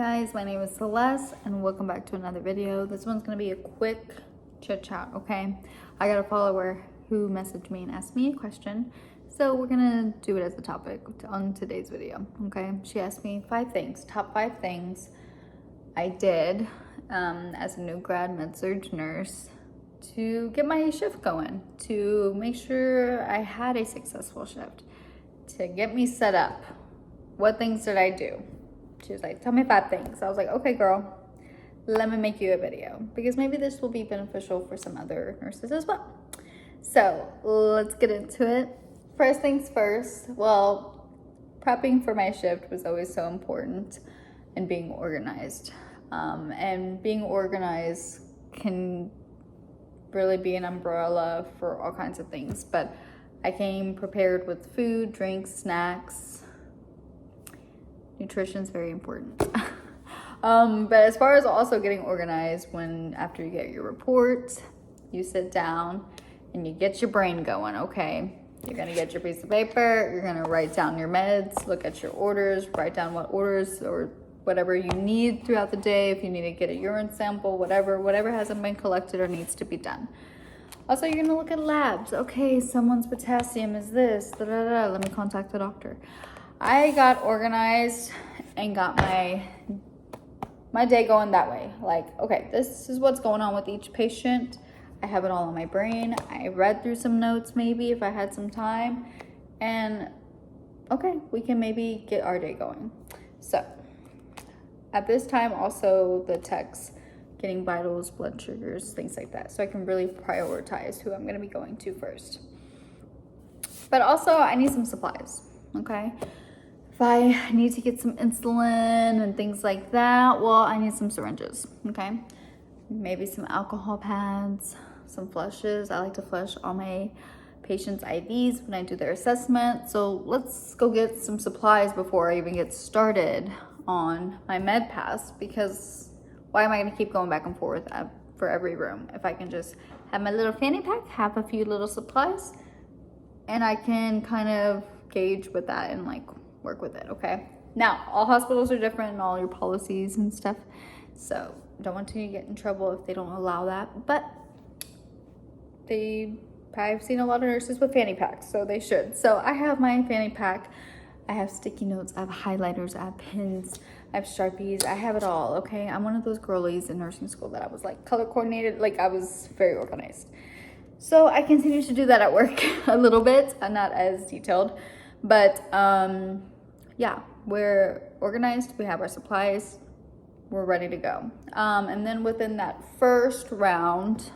Guys, my name is Celeste and welcome back to another video. This one's gonna be a quick chit chat, okay? I got a follower who messaged me and asked me a question, so we're gonna do it as a topic on today's video, okay? She asked me top 5 things I did as a new grad med-surg nurse to get my shift going, to make sure I had a successful shift, to get me set up. What things did I do? She was like, tell me 5 things. I was like, okay, girl, let me make you a video because maybe this will be beneficial for some other nurses as well. So let's get into it. First things first, well, prepping for my shift was always so important and being organized. And being organized can really be an umbrella for all kinds of things, but I came prepared with food, drinks, snacks. Nutrition is very important. But as far as also getting organized, after you get your report, you sit down and you get your brain going, okay? You're gonna get your piece of paper, you're gonna write down your meds, look at your orders, write down what orders or whatever you need throughout the day. If you need to get a urine sample, whatever hasn't been collected or needs to be done. Also, you're gonna look at labs. Okay, someone's potassium is this, let me contact the doctor. I got organized and got my day going that way. Like, okay, this is what's going on with each patient. I have it all in my brain. I read through some notes maybe if I had some time. And okay, we can maybe get our day going. So at this time also the techs getting vitals, blood sugars, things like that. So I can really prioritize who I'm gonna be going to first. But also I need some supplies, okay? If I need to get some insulin and things like that, well, I need some syringes, okay? Maybe some alcohol pads, some flushes. I like to flush all my patients' IVs when I do their assessment. So let's go get some supplies before I even get started on my med pass, because why am I gonna keep going back and forth for every room if I can just have my little fanny pack, have a few little supplies, and I can kind of gauge with that and like work with it, okay? Now, all hospitals are different and all your policies and stuff, so don't want to get in trouble if they don't allow that, but I've seen a lot of nurses with fanny packs, so they should. So I have my fanny pack, I have sticky notes, I have highlighters, I have pins, I have Sharpies, I have it all, okay? I'm one of those girlies in nursing school that I was like color coordinated, like I was very organized. So I continue to do that at work a little bit, not as detailed, but yeah, we're organized, we have our supplies, we're ready to go. And then within that first round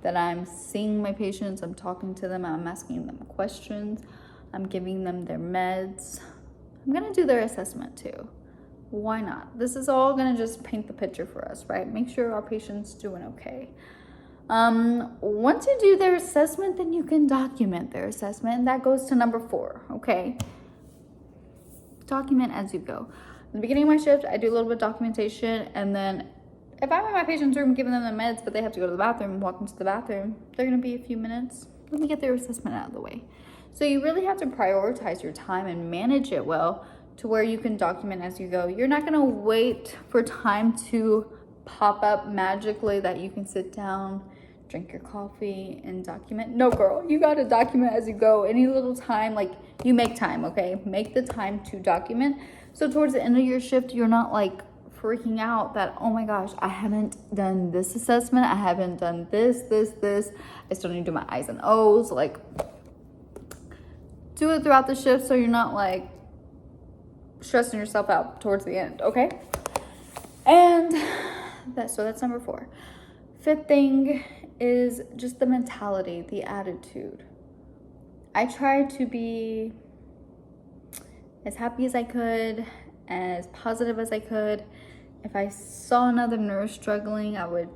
that I'm seeing my patients, I'm talking to them, I'm asking them questions, I'm giving them their meds, I'm gonna do their assessment too. Why not? This is all gonna just paint the picture for us, right? Make sure our patient's doing okay. Once you do their assessment, then you can document their assessment, and that goes to number 4, okay? Document as you go. In the beginning of my shift, I do a little bit of documentation, and then if I'm in my patient's room giving them the meds, but they have to go to the bathroom and walk into the bathroom, they're gonna be a few minutes. Let me get their assessment out of the way. So you really have to prioritize your time and manage it well to where you can document as you go. You're not gonna wait for time to pop up magically that you can sit down, drink your coffee, and document. No, girl, you gotta document as you go. Any little time, like you make time, okay? Make the time to document. So towards the end of your shift, you're not like freaking out that, oh my gosh, I haven't done this assessment. I haven't done this. I still need to do my I's and O's. Like, do it throughout the shift so you're not like stressing yourself out towards the end, okay? And so that's number 4. 5th thing is just the mentality, the attitude. I tried to be as happy as I could, as positive as I could. If I saw another nurse struggling, I would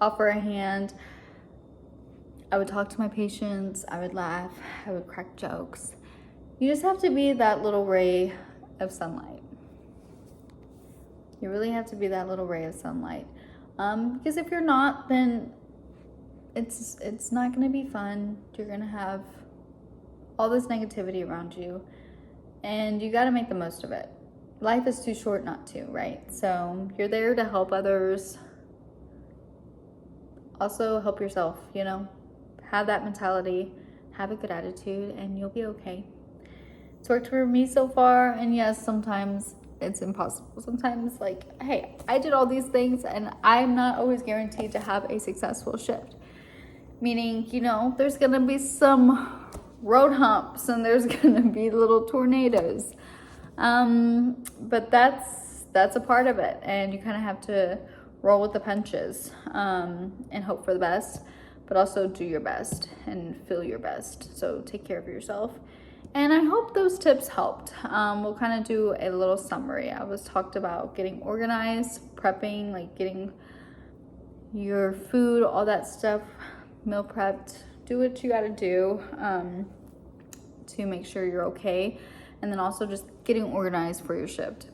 offer a hand. I would talk to my patients, I would laugh, I would crack jokes. You just have to be that little ray of sunlight. You really have to be that little ray of sunlight. Because if you're not, then it's not gonna be fun. You're gonna have all this negativity around you, and you gotta make the most of it. life is too short not to, right? So you're there to help others. Also help yourself, you know, have that mentality, have a good attitude, and you'll be okay. It's worked for me so far, and yes, sometimes it's impossible. Sometimes, like, hey, I did all these things and I'm not always guaranteed to have a successful shift. Meaning, you know, there's gonna be some road humps and there's gonna be little tornadoes. But that's a part of it, and you kind of have to roll with the punches, and hope for the best, but also do your best and feel your best. So take care of yourself. And I hope those tips helped. We'll kind of do a little summary. I was talked about getting organized, prepping, like getting your food, all that stuff, meal prepped. Do what you got to do to make sure you're okay. And then also just getting organized for your shift,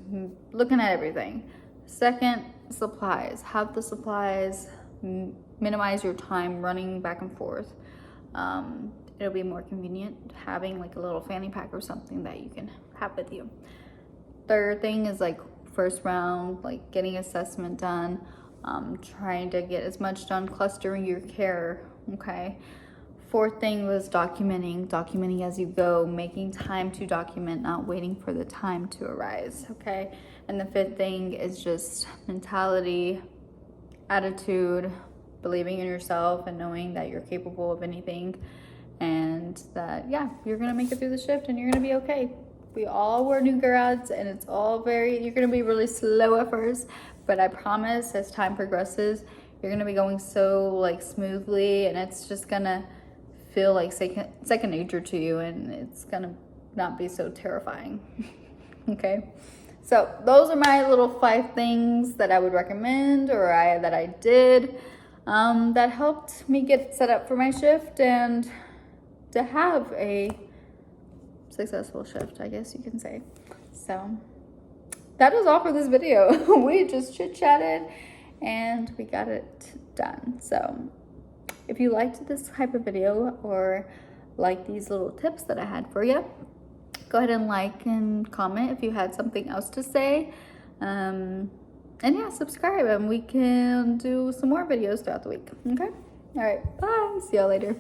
looking at everything. Second, supplies. Have the supplies, minimize your time running back and forth. It'll be more convenient having like a little fanny pack or something that you can have with you. Third thing is like first round, like getting assessment done, trying to get as much done, clustering your care, okay? Fourth thing was documenting as you go, making time to document, not waiting for the time to arise, okay? And the fifth thing is just mentality, attitude, believing in yourself and knowing that you're capable of anything, and that, yeah, you're gonna make it through the shift and you're gonna be okay. We all were new grads, and it's all you're gonna be really slow at first, but I promise as time progresses, you're gonna be going so like smoothly, and it's just gonna feel like second nature to you, and it's gonna not be so terrifying. Okay, so those are my little 5 things that I would recommend, or that I did, that helped me get set up for my shift and to have a successful shift, I guess you can say. So that is all for this video. We just chit-chatted and we got it done. So if you liked this type of video or like these little tips that I had for you, go ahead and like and comment if you had something else to say. And yeah, subscribe, and we can do some more videos throughout the week. Okay? All right, bye. See y'all later.